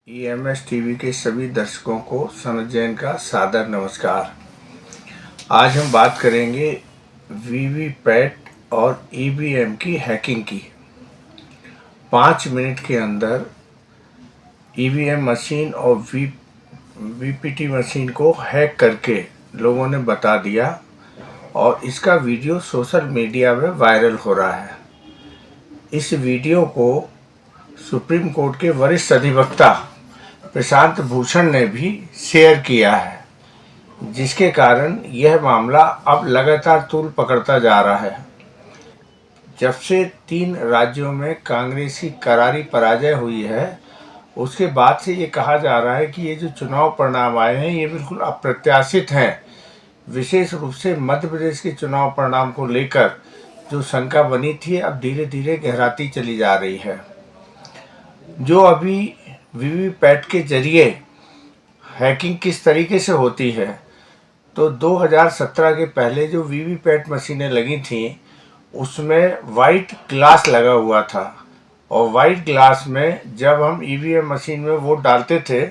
EMS TV के सभी दर्शकों को सनत जैन का सादर नमस्कार। आज हम बात करेंगे वीवीपैट और ईवीएम की हैकिंग की। 5 मिनट के अंदर ईवीएम मशीन और वीपीटी मशीन को हैक करके लोगों ने बता दिया और इसका वीडियो सोशल मीडिया में वायरल हो रहा है। इस वीडियो को सुप्रीम कोर्ट के वरिष्ठ अधिवक्ता प्रशांत भूषण ने भी शेयर किया है, जिसके कारण यह मामला अब लगातार तूल पकड़ता जा रहा है। जब से 3 राज्यों में कांग्रेस की करारी पराजय हुई है, उसके बाद से ये कहा जा रहा है कि ये जो चुनाव परिणाम आए हैं ये बिल्कुल अप्रत्याशित हैं। विशेष रूप से मध्य प्रदेश के चुनाव परिणाम को लेकर जो शंका बनी थी अब धीरे धीरे गहराती चली जा रही है। जो अभी वीवीपैट के जरिए हैकिंग किस तरीके से होती है, तो 2017 के पहले जो वीवीपैट मशीनें लगी थीं उसमें वाइट ग्लास लगा हुआ था और वाइट ग्लास में जब हम ईवीएम मशीन में वोट डालते थे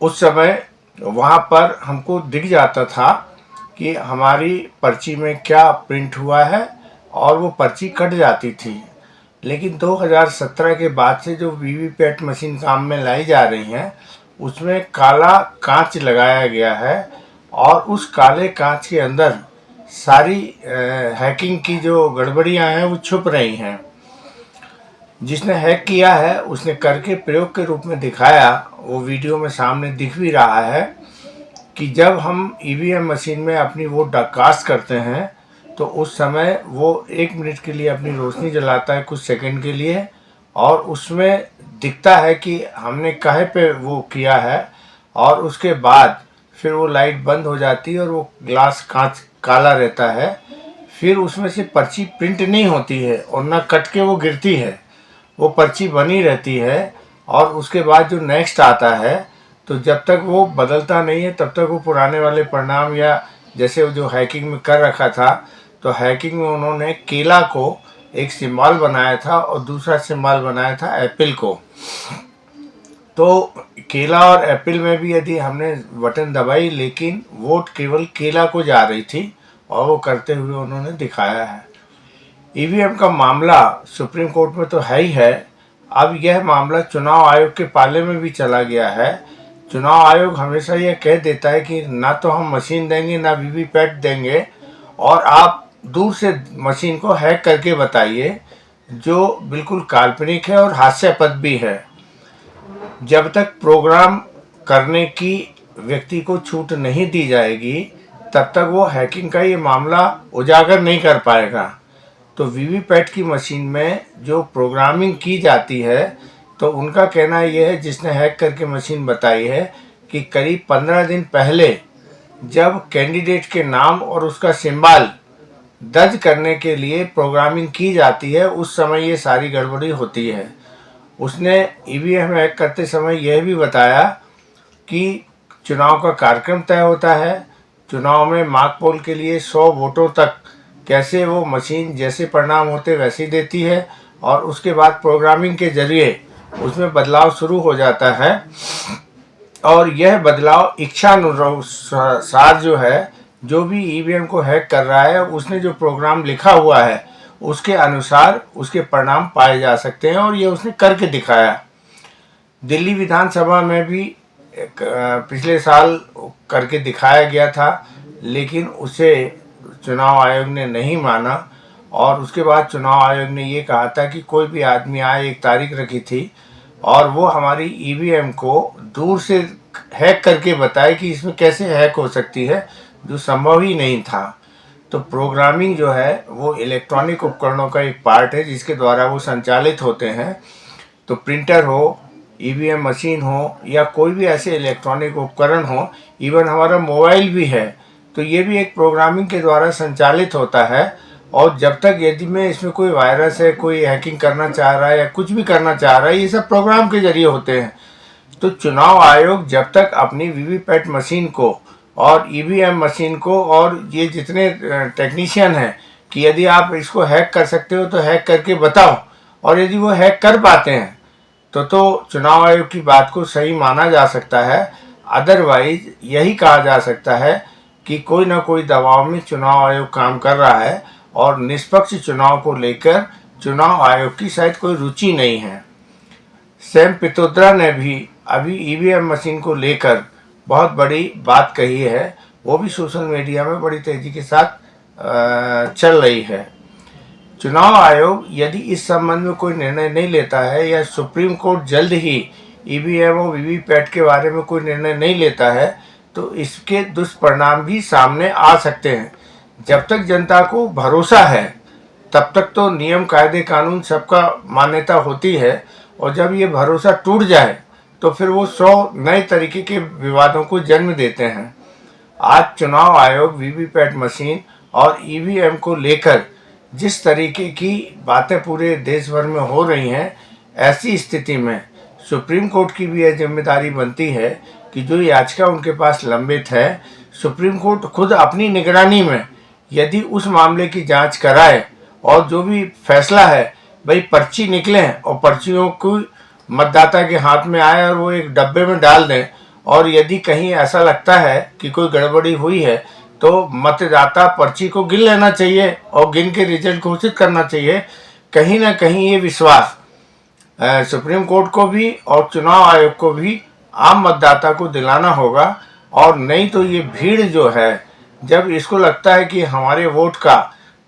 उस समय वहाँ पर हमको दिख जाता था कि हमारी पर्ची में क्या प्रिंट हुआ है और वो पर्ची कट जाती थी। लेकिन 2017 के बाद से जो वीवीपैट मशीन काम में लाई जा रही हैं उसमें काला कांच लगाया गया है और उस काले कांच के अंदर सारी हैकिंग की जो गड़बड़ियां हैं वो छुप रही हैं। जिसने हैक किया है उसने करके प्रयोग के रूप में दिखाया, वो वीडियो में सामने दिख भी रहा है कि जब हम ईवीएम मशीन में अपनी वोट कास्ट करते हैं तो उस समय वो 1 मिनट के लिए अपनी रोशनी जलाता है, कुछ सेकंड के लिए, और उसमें दिखता है कि हमने काहे पे वो किया है, और उसके बाद फिर वो लाइट बंद हो जाती है और वो ग्लास कांच काला रहता है। फिर उसमें से पर्ची प्रिंट नहीं होती है और ना कट के वो गिरती है, वो पर्ची बनी रहती है। और उसके बाद जो नेक्स्ट आता है तो जब तक वो बदलता नहीं है तब तक वो पुराने वाले परिणाम, या जैसे वो जो हैकिंग में कर रखा था, तो हैकिंग में उन्होंने केला को एक सिंबल बनाया था और दूसरा सिंबल बनाया था एप्पल को। तो केला और एप्पल में भी यदि हमने बटन दबाई लेकिन वोट केवल केला को जा रही थी और वो करते हुए उन्होंने दिखाया है। ईवीएम का मामला सुप्रीम कोर्ट में तो है ही है, अब यह मामला चुनाव आयोग के पाले में भी चला गया है। चुनाव आयोग हमेशा यह कह देता है कि ना तो हम मशीन देंगे ना वीवीपैट देंगे और आप दूर से मशीन को हैक करके बताइए, जो बिल्कुल काल्पनिक है और हास्यास्पद भी है। जब तक प्रोग्राम करने की व्यक्ति को छूट नहीं दी जाएगी तब तक वो हैकिंग का ये मामला उजागर नहीं कर पाएगा। तो वीवीपैट की मशीन में जो प्रोग्रामिंग की जाती है तो उनका कहना यह है, जिसने हैक करके मशीन बताई है, कि करीब 15 दिन पहले जब कैंडिडेट के नाम और उसका सिंबल दर्ज करने के लिए प्रोग्रामिंग की जाती है उस समय ये सारी गड़बड़ी होती है। उसने ईवीएम हैक करते समय यह भी बताया कि चुनाव का कार्यक्रम तय होता है, चुनाव में मॉक पोल के लिए 100 वोटों तक कैसे वो मशीन जैसे परिणाम होते वैसे देती है और उसके बाद प्रोग्रामिंग के जरिए उसमें बदलाव शुरू हो जाता है और यह बदलाव इच्छानुसार जो है, जो भी ईवीएम को हैक कर रहा है उसने जो प्रोग्राम लिखा हुआ है उसके अनुसार उसके परिणाम पाए जा सकते हैं और ये उसने करके दिखाया। दिल्ली विधानसभा में भी पिछले साल करके दिखाया गया था, लेकिन उसे चुनाव आयोग ने नहीं माना और उसके बाद चुनाव आयोग ने ये कहा था कि कोई भी आदमी आए, एक तारीख रखी थी, और वो हमारी ईवीएम को दूर से हैक करके बताए कि इसमें कैसे हैक हो सकती है, जो संभव ही नहीं था। तो प्रोग्रामिंग जो है वो इलेक्ट्रॉनिक उपकरणों का एक पार्ट है जिसके द्वारा वो संचालित होते हैं। तो प्रिंटर हो, ईवीएम मशीन हो या कोई भी ऐसे इलेक्ट्रॉनिक उपकरण हो, इवन हमारा मोबाइल भी है, तो ये भी एक प्रोग्रामिंग के द्वारा संचालित होता है। और जब तक यदि में इसमें कोई वायरस है, कोई हैकिंग करना चाह रहा है या कुछ भी करना चाह रहा है, ये सब प्रोग्राम के जरिए होते हैं। तो चुनाव आयोग जब तक अपनी वीवीपैट मशीन को और ईवीएम मशीन को और ये जितने टेक्नीशियन हैं कि यदि आप इसको हैक कर सकते हो तो हैक करके बताओ, और यदि वो हैक कर पाते हैं तो चुनाव आयोग की बात को सही माना जा सकता है। अदरवाइज यही कहा जा सकता है कि कोई ना कोई दबाव में चुनाव आयोग काम कर रहा है और निष्पक्ष चुनाव को लेकर चुनाव आयोग की शायद कोई रुचि नहीं है। सैम पित्रोदा ने भी अभी ईवीएम मशीन को लेकर बहुत बड़ी बात कही है, वो भी सोशल मीडिया में बड़ी तेजी के साथ चल रही है। चुनाव आयोग यदि इस संबंध में कोई निर्णय नहीं लेता है या सुप्रीम कोर्ट जल्द ही ईवीएम और वीवीपैट के बारे में कोई निर्णय नहीं लेता है तो इसके दुष्परिणाम भी सामने आ सकते हैं। जब तक जनता को भरोसा है तब तक तो नियम कायदे कानून सबका मान्यता होती है, और जब ये भरोसा टूट जाए तो फिर वो 100 नए तरीके के विवादों को जन्म देते हैं। आज चुनाव आयोग वीवीपैट मशीन और ईवीएम को लेकर जिस तरीके की बातें पूरे देश भर में हो रही हैं, ऐसी स्थिति में सुप्रीम कोर्ट की भी यह जिम्मेदारी बनती है कि जो याचिका उनके पास लंबित है, सुप्रीम कोर्ट खुद अपनी निगरानी में यदि उस मामले की जांच कराए और जो भी फैसला है भाई पर्ची निकले और पर्चियों को मतदाता के हाथ में आए और वो एक डब्बे में डाल दें, और यदि कहीं ऐसा लगता है कि कोई गड़बड़ी हुई है तो मतदाता पर्ची को गिन लेना चाहिए और गिन के रिजल्ट घोषित करना चाहिए। कहीं ना कहीं ये विश्वास सुप्रीम कोर्ट को भी और चुनाव आयोग को भी आम मतदाता को दिलाना होगा। और नहीं तो ये भीड़ जो है, जब इसको लगता है कि हमारे वोट का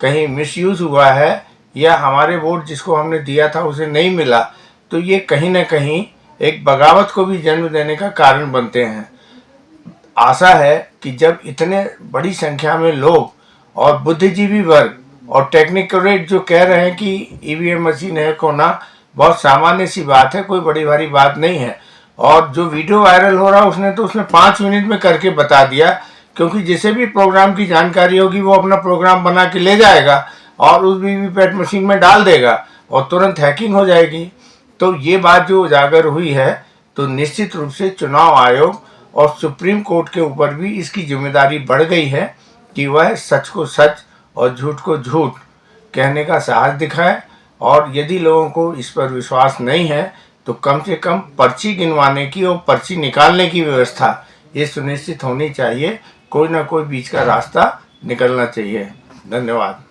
कहीं मिसयूज हुआ है या हमारे वोट जिसको हमने दिया था उसे नहीं मिला, तो ये कहीं ना कहीं एक बगावत को भी जन्म देने का कारण बनते हैं। आशा है कि जब इतने बड़ी संख्या में लोग और बुद्धिजीवी वर्ग और टेक्निकरेट जो कह रहे हैं कि ईवीएम मशीन हैक होना बहुत सामान्य सी बात है, कोई बड़ी भारी बात नहीं है, और जो वीडियो वायरल हो रहा है उसने 5 मिनट में करके बता दिया, क्योंकि जिसे भी प्रोग्राम की जानकारी होगी वो अपना प्रोग्राम बना के ले जाएगा और उस वीवीपैट मशीन में डाल देगा और तुरंत हैकिंग हो जाएगी। तो ये बात जो उजागर हुई है, तो निश्चित रूप से चुनाव आयोग और सुप्रीम कोर्ट के ऊपर भी इसकी जिम्मेदारी बढ़ गई है कि वह सच को सच और झूठ को झूठ कहने का साहस दिखाए। और यदि लोगों को इस पर विश्वास नहीं है तो कम से कम पर्ची गिनवाने की और पर्ची निकालने की व्यवस्था ये सुनिश्चित होनी चाहिए। कोई ना कोई बीच का रास्ता निकलना चाहिए। धन्यवाद।